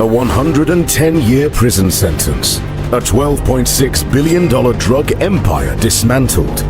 a 110-year prison sentence, a $12.6 billion drug empire dismantled,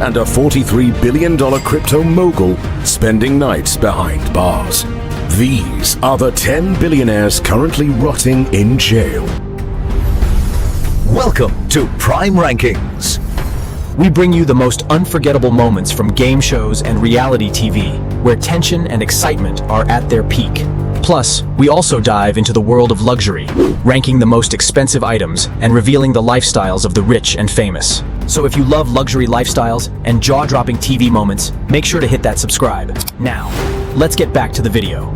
and a $43 billion crypto mogul spending nights behind bars. These are the 10 billionaires currently rotting in jail. Welcome to Prime Rankings. We bring you the most unforgettable moments from game shows and reality TV, where tension and excitement are at their peak. Plus, we also dive into the world of luxury, ranking the most expensive items and revealing the lifestyles of the rich and famous. So if you love luxury lifestyles and jaw-dropping TV moments, make sure to hit that subscribe. Now, let's get back to the video.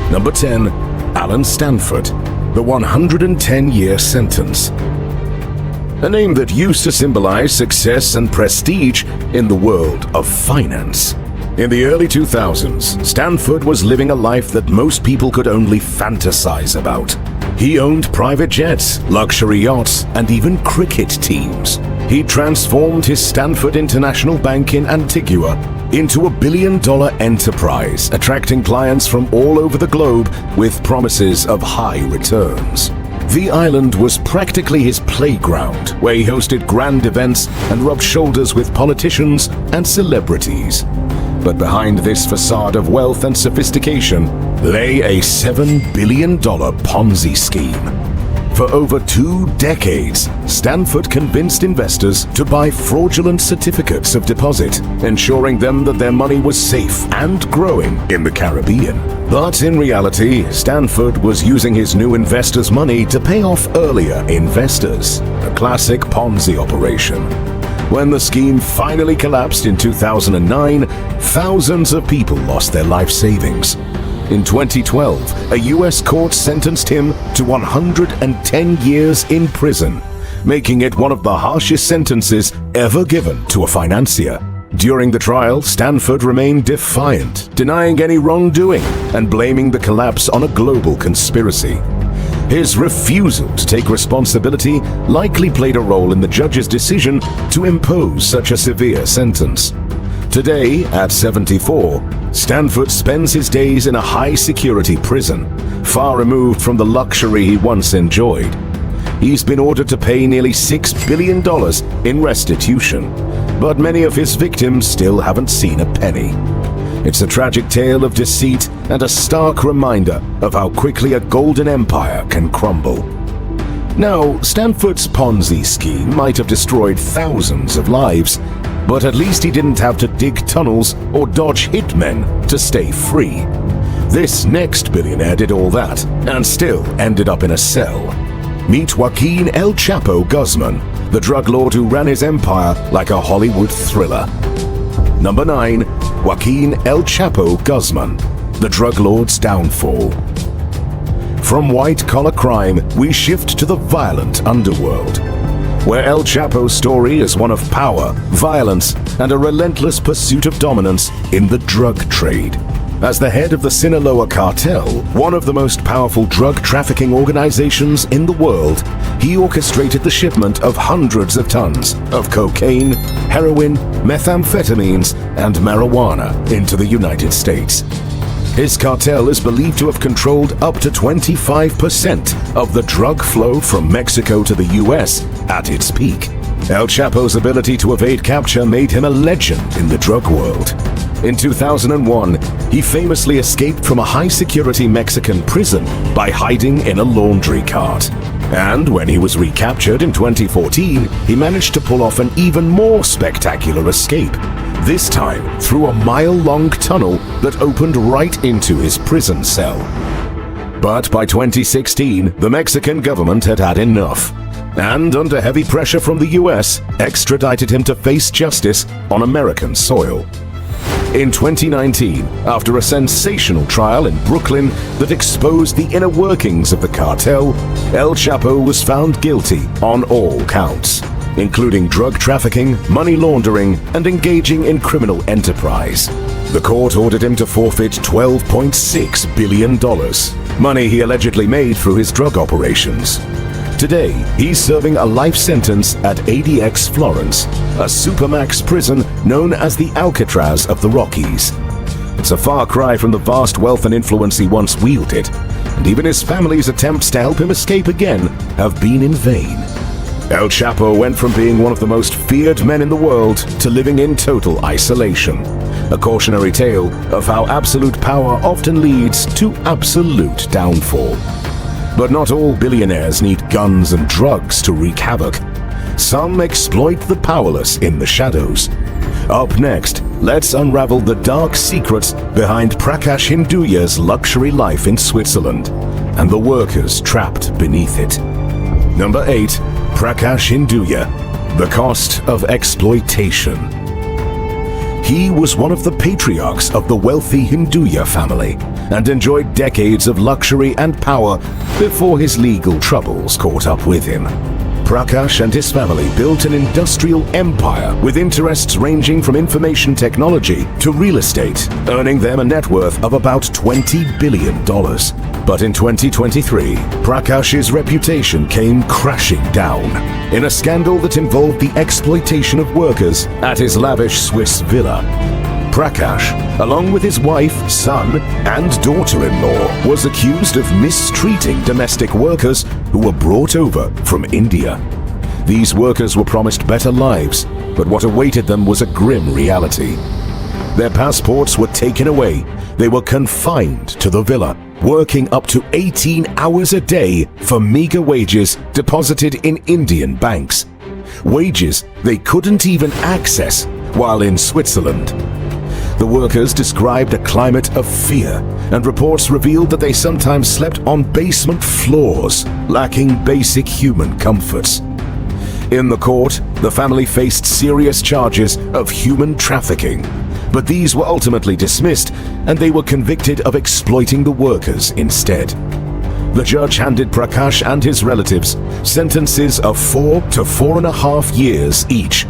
Number 10. Alan Stanford, the 110-year sentence. A name that used to symbolize success and prestige in the world of finance. In the early 2000s, Stanford was living a life that most people could only fantasize about. He owned private jets, luxury yachts, and even cricket teams. He transformed his Stanford International Bank in Antigua into a billion-dollar enterprise, attracting clients from all over the globe with promises of high returns. The island was practically his playground, where he hosted grand events and rubbed shoulders with politicians and celebrities. But behind this facade of wealth and sophistication lay a $7 billion Ponzi scheme. For over 2 decades, Stanford convinced investors to buy fraudulent certificates of deposit, ensuring them that their money was safe and growing in the Caribbean. But in reality, Stanford was using his new investors' money to pay off earlier investors, a classic Ponzi operation. When the scheme finally collapsed in 2009, thousands of people lost their life savings. In 2012, a U.S. court sentenced him to 110 years in prison, making it one of the harshest sentences ever given to a financier. During the trial, Stanford remained defiant, denying any wrongdoing and blaming the collapse on a global conspiracy. His refusal to take responsibility likely played a role in the judge's decision to impose such a severe sentence. Today, at 74, Stanford spends his days in a high-security prison, far removed from the luxury he once enjoyed. He's been ordered to pay nearly $6 billion in restitution, but many of his victims still haven't seen a penny. It's a tragic tale of deceit and a stark reminder of how quickly a golden empire can crumble. Now, Stanford's Ponzi scheme might have destroyed thousands of lives, but at least he didn't have to dig tunnels or dodge hitmen to stay free. This next billionaire did all that and still ended up in a cell. Meet Joaquin El Chapo Guzman, the drug lord who ran his empire like a Hollywood thriller. Number 9. Joaquin El Chapo Guzman, the drug lord's downfall. From white-collar crime, we shift to the violent underworld, where El Chapo's story is one of power, violence, and a relentless pursuit of dominance in the drug trade. As the head of the Sinaloa cartel, one of the most powerful drug trafficking organizations in the world, he orchestrated the shipment of hundreds of tons of cocaine, heroin, methamphetamines, and marijuana into the United States. His cartel is believed to have controlled up to 25% of the drug flow from Mexico to the US at its peak. El Chapo's ability to evade capture made him a legend in the drug world. In 2001, he famously escaped from a high-security Mexican prison by hiding in a laundry cart. And when he was recaptured in 2014, he managed to pull off an even more spectacular escape, this time through a mile-long tunnel that opened right into his prison cell. But by 2016, the Mexican government had had enough, and under heavy pressure from the US, extradited him to face justice on American soil. In 2019, after a sensational trial in Brooklyn that exposed the inner workings of the cartel, El Chapo was found guilty on all counts, including drug trafficking, money laundering, and engaging in criminal enterprise. The court ordered him to forfeit $12.6 billion, money he allegedly made through his drug operations. Today, he's serving a life sentence at ADX Florence, a supermax prison known as the Alcatraz of the Rockies. It's a far cry from the vast wealth and influence he once wielded, and even his family's attempts to help him escape again have been in vain. El Chapo went from being one of the most feared men in the world to living in total isolation. A cautionary tale of how absolute power often leads to absolute downfall. But not all billionaires need guns and drugs to wreak havoc. Some exploit the powerless in the shadows. Up next, let's unravel the dark secrets behind Prakash Hinduya's luxury life in Switzerland and the workers trapped beneath it. Number 8. Prakash Hinduya, the cost of exploitation. He was one of the patriarchs of the wealthy Hinduya family and enjoyed decades of luxury and power before his legal troubles caught up with him. Prakash and his family built an industrial empire with interests ranging from information technology to real estate, earning them a net worth of about $20 billion. But in 2023, Prakash's reputation came crashing down in a scandal that involved the exploitation of workers at his lavish Swiss villa. Prakash, along with his wife, son, and daughter-in-law, was accused of mistreating domestic workers who were brought over from India. These workers were promised better lives, but what awaited them was a grim reality. Their passports were taken away. They were confined to the villa, working up to 18 hours a day for meager wages deposited in Indian banks. Wages they couldn't even access while in Switzerland. The workers described a climate of fear, and reports revealed that they sometimes slept on basement floors, lacking basic human comforts. In the court, the family faced serious charges of human trafficking, but these were ultimately dismissed, and they were convicted of exploiting the workers instead. The judge handed Prakash and his relatives sentences of 4 to 4.5 years each.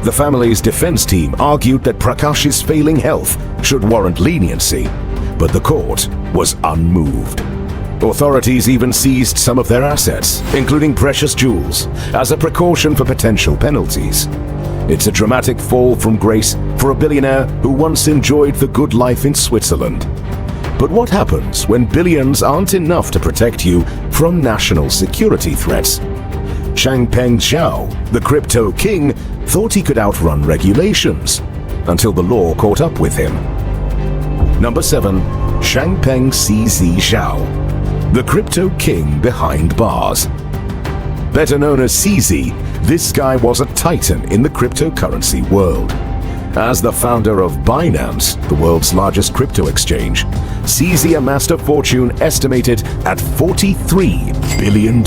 The family's defense team argued that Prakash's failing health should warrant leniency, but the court was unmoved. Authorities even seized some of their assets, including precious jewels, as a precaution for potential penalties. It's a dramatic fall from grace for a billionaire who once enjoyed the good life in Switzerland. But what happens when billions aren't enough to protect you from national security threats? Changpeng Zhao, the crypto king, thought he could outrun regulations until the law caught up with him. Number 7. Changpeng CZ Zhao, the crypto king behind bars. Better known as CZ, this guy was a titan in the cryptocurrency world. As the founder of Binance, the world's largest crypto exchange, CZ amassed a fortune estimated at $43 billion.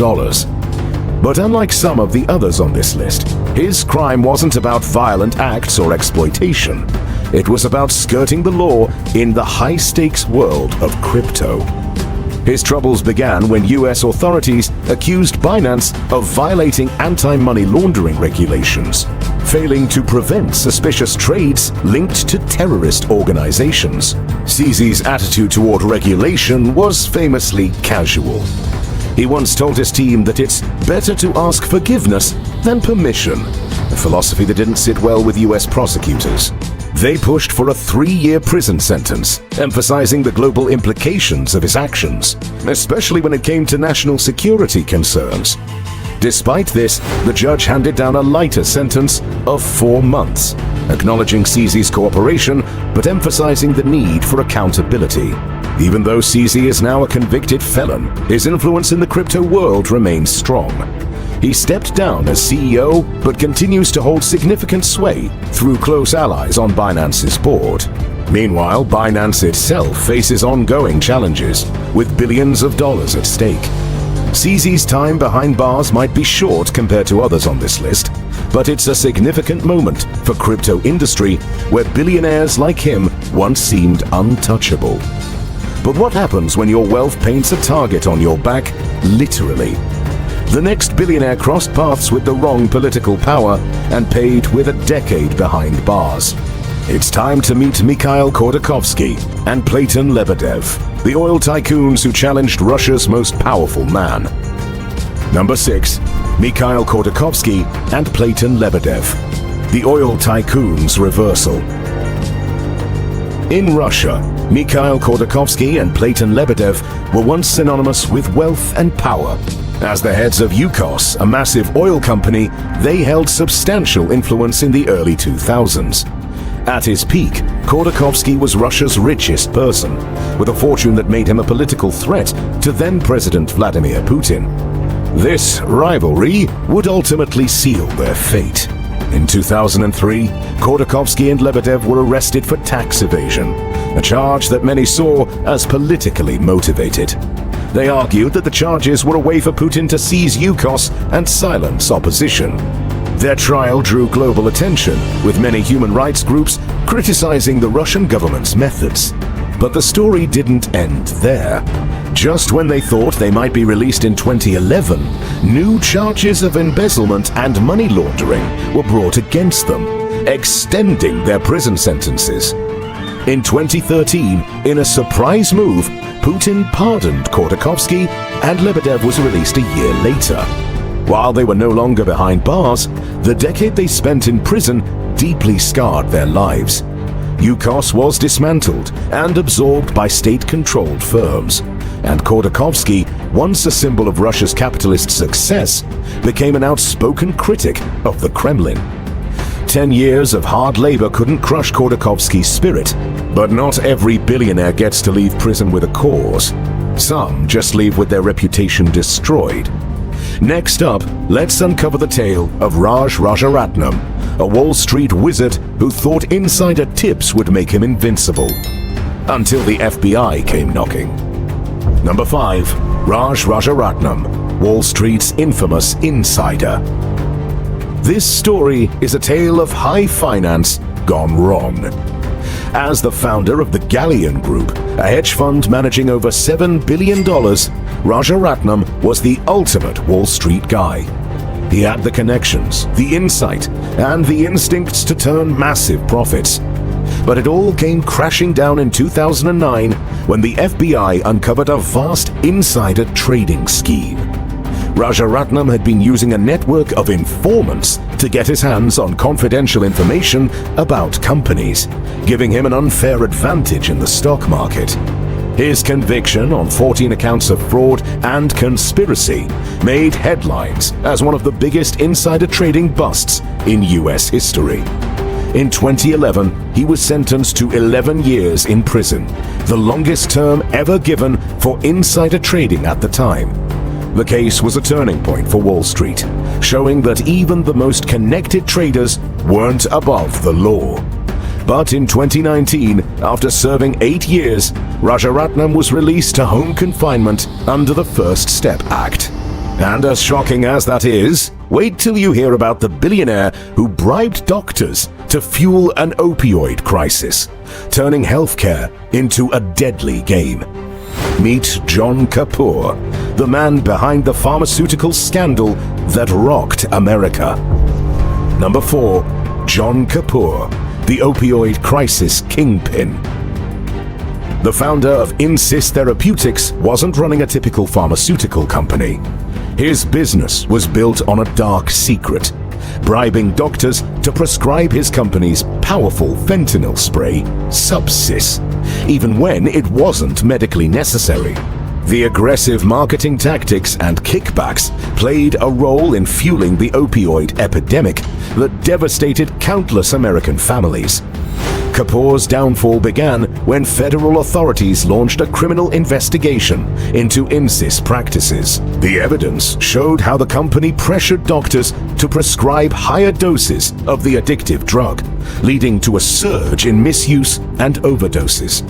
But unlike some of the others on this list, his crime wasn't about violent acts or exploitation. It was about skirting the law in the high-stakes world of crypto. His troubles began when US authorities accused Binance of violating anti-money laundering regulations, failing to prevent suspicious trades linked to terrorist organizations. CZ's attitude toward regulation was famously casual. He once told his team that it's better to ask forgiveness than permission, a philosophy that didn't sit well with US prosecutors. They pushed for a 3-year prison sentence, emphasizing the global implications of his actions, especially when it came to national security concerns. Despite this, the judge handed down a lighter sentence of 4 months, acknowledging CZ's cooperation but emphasizing the need for accountability. Even though CZ is now a convicted felon, his influence in the crypto world remains strong. He stepped down as CEO but continues to hold significant sway through close allies on Binance's board. Meanwhile, Binance itself faces ongoing challenges, with billions of dollars at stake. CZ's time behind bars might be short compared to others on this list, but it's a significant moment for crypto industry where billionaires like him once seemed untouchable. But what happens when your wealth paints a target on your back, literally? The next billionaire crossed paths with the wrong political power and paid with a decade behind bars. It's time to meet Mikhail Khodorkovsky and Platon Lebedev, the oil tycoons who challenged Russia's most powerful man. Number 6. Mikhail Khodorkovsky and Platon Lebedev, the oil tycoons' reversal. In Russia, Mikhail Khodorkovsky and Platon Lebedev were once synonymous with wealth and power. As the heads of Yukos, a massive oil company, they held substantial influence in the early 2000s. At his peak, Khodorkovsky was Russia's richest person, with a fortune that made him a political threat to then-President Vladimir Putin. This rivalry would ultimately seal their fate. In 2003, Khodorkovsky and Lebedev were arrested for tax evasion, a charge that many saw as politically motivated. They argued that the charges were a way for Putin to seize Yukos and silence opposition. Their trial drew global attention, with many human rights groups criticizing the Russian government's methods. But the story didn't end there. Just when they thought they might be released in 2011, new charges of embezzlement and money laundering were brought against them, extending their prison sentences. In 2013, in a surprise move, Putin pardoned Khodorkovsky and Lebedev was released a year later. While they were no longer behind bars, the decade they spent in prison deeply scarred their lives. Yukos was dismantled and absorbed by state-controlled firms, and Khodorkovsky, once a symbol of Russia's capitalist success, became an outspoken critic of the Kremlin. 10 years of hard labor couldn't crush Khodorkovsky's spirit, but not every billionaire gets to leave prison with a cause. Some just leave with their reputation destroyed. Next up, let's uncover the tale of Raj Rajaratnam, a Wall Street wizard who thought insider tips would make him invincible. Until the FBI came knocking. Number 5. Raj Rajaratnam, Wall Street's infamous insider. This story is a tale of high finance gone wrong. As the founder of the Galleon Group, a hedge fund managing over $7 billion, Rajaratnam was the ultimate Wall Street guy. He had the connections, the insight, and the instincts to turn massive profits. But it all came crashing down in 2009 when the FBI uncovered a vast insider trading scheme. Rajaratnam had been using a network of informants to get his hands on confidential information about companies, giving him an unfair advantage in the stock market. His conviction on 14 accounts of fraud and conspiracy made headlines as one of the biggest insider trading busts in US history. In 2011, he was sentenced to 11 years in prison, the longest term ever given for insider trading at the time. The case was a turning point for Wall Street, showing that even the most connected traders weren't above the law. But in 2019, after serving 8 years, Rajaratnam was released to home confinement under the First Step Act. And as shocking as that is, wait till you hear about the billionaire who bribed doctors to fuel an opioid crisis, turning healthcare into a deadly game. Meet John Kapoor, the man behind the pharmaceutical scandal that rocked America. Number 4. John Kapoor, the opioid crisis kingpin. The founder of Insys Therapeutics wasn't running a typical pharmaceutical company. His business was built on a dark secret, bribing doctors to prescribe his company's powerful fentanyl spray, Subsys, even when it wasn't medically necessary. The aggressive marketing tactics and kickbacks played a role in fueling the opioid epidemic that devastated countless American families. Kapoor's downfall began when federal authorities launched a criminal investigation into Insys practices. The evidence showed how the company pressured doctors to prescribe higher doses of the addictive drug, leading to a surge in misuse and overdoses.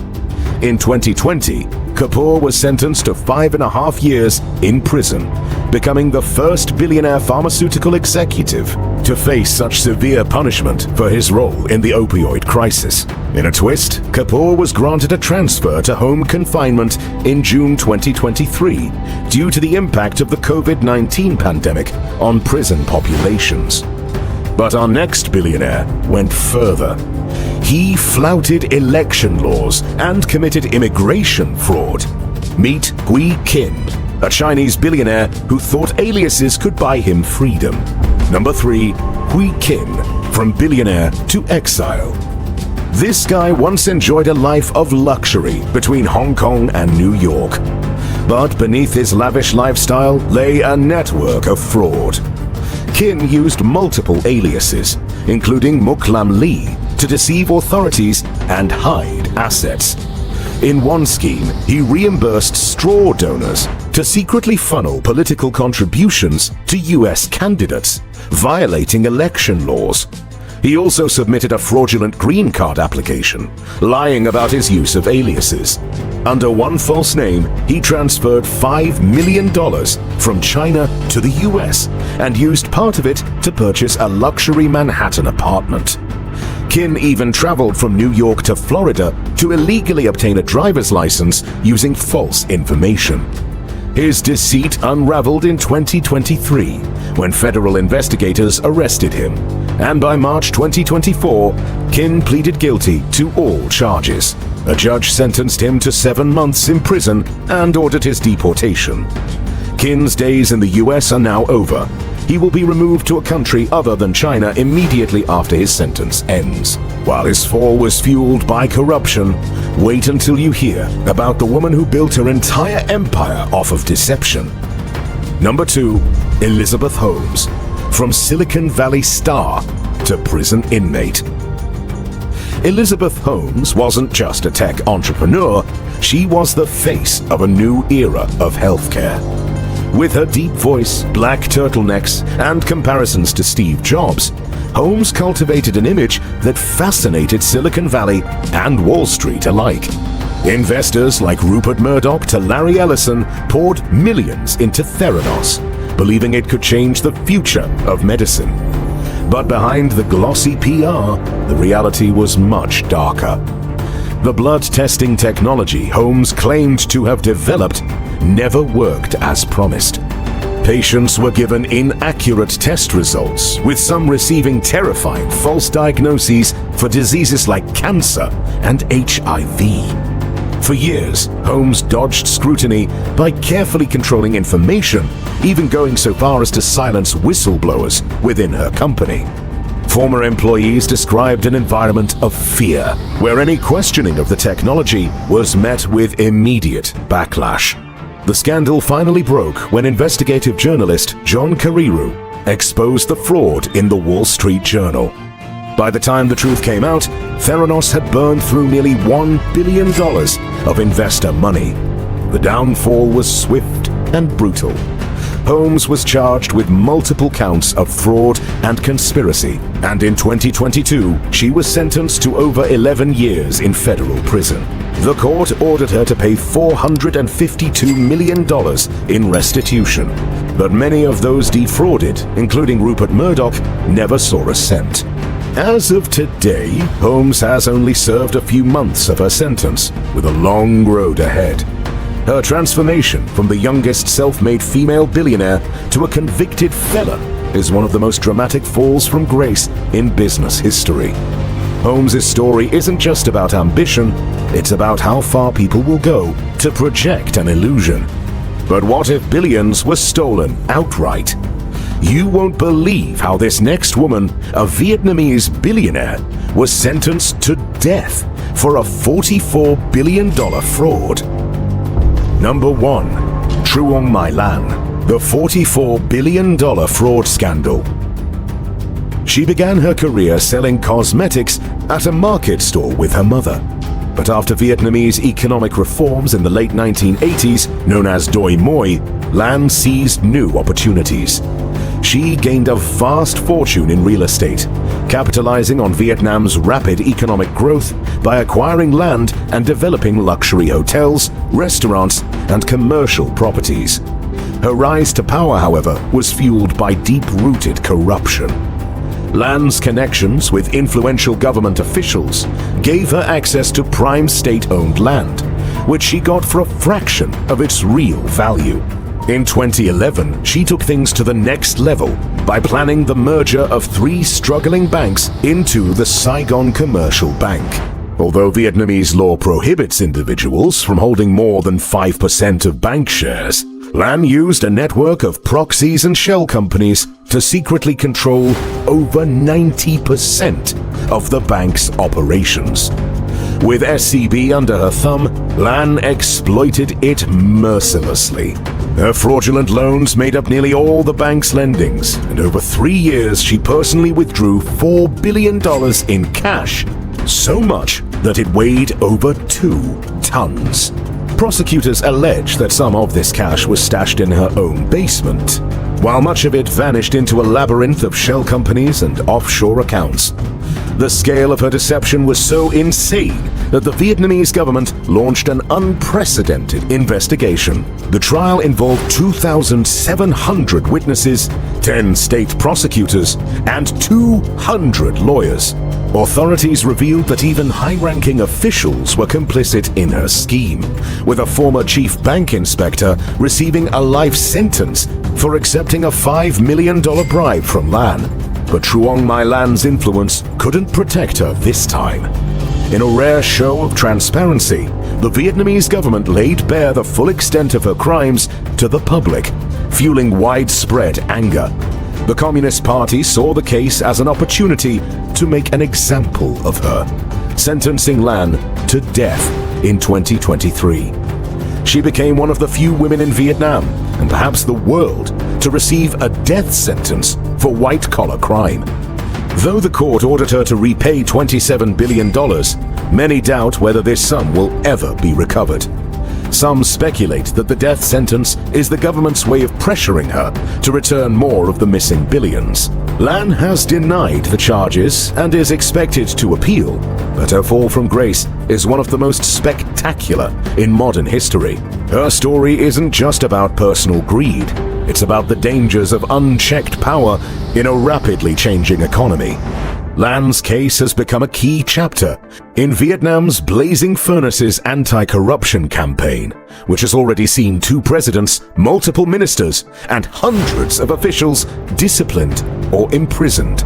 In 2020, Kapoor was sentenced to 5.5 years in prison, becoming the first billionaire pharmaceutical executive to face such severe punishment for his role in the opioid crisis. In a twist, Kapoor was granted a transfer to home confinement in June 2023 due to the impact of the COVID-19 pandemic on prison populations. But our next billionaire went further. He flouted election laws and committed immigration fraud. Meet Hui Qin, a Chinese billionaire who thought aliases could buy him freedom. Number 3. Hui Qin, from billionaire to exile. This guy once enjoyed a life of luxury between Hong Kong and New York. But beneath his lavish lifestyle lay a network of fraud. Qin used multiple aliases, including Muklam Li, to deceive authorities and hide assets. In one scheme, he reimbursed straw donors to secretly funnel political contributions to US candidates, violating election laws. He also submitted a fraudulent green card application, lying about his use of aliases. Under one false name, he transferred $5 million from China to the US and used part of it to purchase a luxury Manhattan apartment. Qin even traveled from New York to Florida to illegally obtain a driver's license using false information. His deceit unraveled in 2023 when federal investigators arrested him, and by March 2024, Qin pleaded guilty to all charges. A judge sentenced him to 7 months in prison and ordered his deportation. Qin's days in the US are now over. He will be removed to a country other than China immediately after his sentence ends. While his fall was fueled by corruption, wait until you hear about the woman who built her entire empire off of deception. Number 2, Elizabeth Holmes. From Silicon Valley star to prison inmate. Elizabeth Holmes wasn't just a tech entrepreneur, she was the face of a new era of healthcare. With her deep voice, black turtlenecks, and comparisons to Steve Jobs, Holmes cultivated an image that fascinated Silicon Valley and Wall Street alike. Investors like Rupert Murdoch to Larry Ellison poured millions into Theranos, believing it could change the future of medicine. But behind the glossy PR, the reality was much darker. The blood testing technology Holmes claimed to have developed never worked as promised. Patients were given inaccurate test results, with some receiving terrifying false diagnoses for diseases like cancer and HIV. For years, Holmes dodged scrutiny by carefully controlling information, even going so far as to silence whistleblowers within her company. Former employees described an environment of fear, where any questioning of the technology was met with immediate backlash. The scandal finally broke when investigative journalist John Carreyrou exposed the fraud in the Wall Street Journal. By the time the truth came out, Theranos had burned through nearly $1 billion of investor money. The downfall was swift and brutal. Holmes was charged with multiple counts of fraud and conspiracy, and in 2022, she was sentenced to over 11 years in federal prison. The court ordered her to pay $452 million in restitution, but many of those defrauded, including Rupert Murdoch, never saw a cent. As of today, Holmes has only served a few months of her sentence, with a long road ahead. Her transformation from the youngest self-made female billionaire to a convicted felon is one of the most dramatic falls from grace in business history. Holmes' story isn't just about ambition, it's about how far people will go to project an illusion. But what if billions were stolen outright? You won't believe how this next woman, a Vietnamese billionaire, was sentenced to death for a $44 billion fraud. Number 1. Truong My Lan, the $44 billion fraud scandal. She began her career selling cosmetics at a market stall with her mother. But after Vietnamese economic reforms in the late 1980s, known as Doi Moi, Lan seized new opportunities. She gained a vast fortune in real estate, capitalizing on Vietnam's rapid economic growth by acquiring land and developing luxury hotels, restaurants, and commercial properties. Her rise to power, however, was fueled by deep-rooted corruption. Lan's connections with influential government officials gave her access to prime state-owned land, which she got for a fraction of its real value. In 2011, she took things to the next level by planning the merger of 3 struggling banks into the Saigon Commercial Bank. Although Vietnamese law prohibits individuals from holding more than 5% of bank shares, Lan used a network of proxies and shell companies to secretly control over 90% of the bank's operations. With SCB under her thumb, Lan exploited it mercilessly. Her fraudulent loans made up nearly all the bank's lendings, and over 3 years she personally withdrew $4 billion in cash, so much that it weighed over 2 tons. Prosecutors allege that some of this cash was stashed in her own basement, while much of it vanished into a labyrinth of shell companies and offshore accounts. The scale of her deception was so insane that the Vietnamese government launched an unprecedented investigation. The trial involved 2,700 witnesses, 10 state prosecutors, and 200 lawyers. Authorities revealed that even high-ranking officials were complicit in her scheme, with a former chief bank inspector receiving a life sentence for accepting a $5 million bribe from Lan. But Truong Mai Lan's influence couldn't protect her this time. In a rare show of transparency, the Vietnamese government laid bare the full extent of her crimes to the public, fueling widespread anger. The Communist Party saw the case as an opportunity to make an example of her, sentencing Lan to death in 2023. She became one of the few women in Vietnam, and perhaps the world, to receive a death sentence for white-collar crime. Though the court ordered her to repay $27 billion, many doubt whether this sum will ever be recovered. Some speculate that the death sentence is the government's way of pressuring her to return more of the missing billions. Lan has denied the charges and is expected to appeal, but her fall from grace is one of the most spectacular in modern history. Her story isn't just about personal greed. It's about the dangers of unchecked power in a rapidly changing economy. Lan's case has become a key chapter in Vietnam's Blazing Furnaces anti-corruption campaign, which has already seen 2 presidents, multiple ministers, and hundreds of officials disciplined or imprisoned.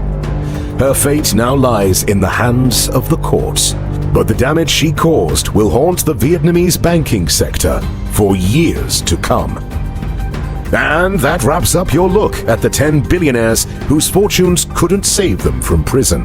Her fate now lies in the hands of the courts, but the damage she caused will haunt the Vietnamese banking sector for years to come. And that wraps up your look at the 10 billionaires whose fortunes couldn't save them from prison.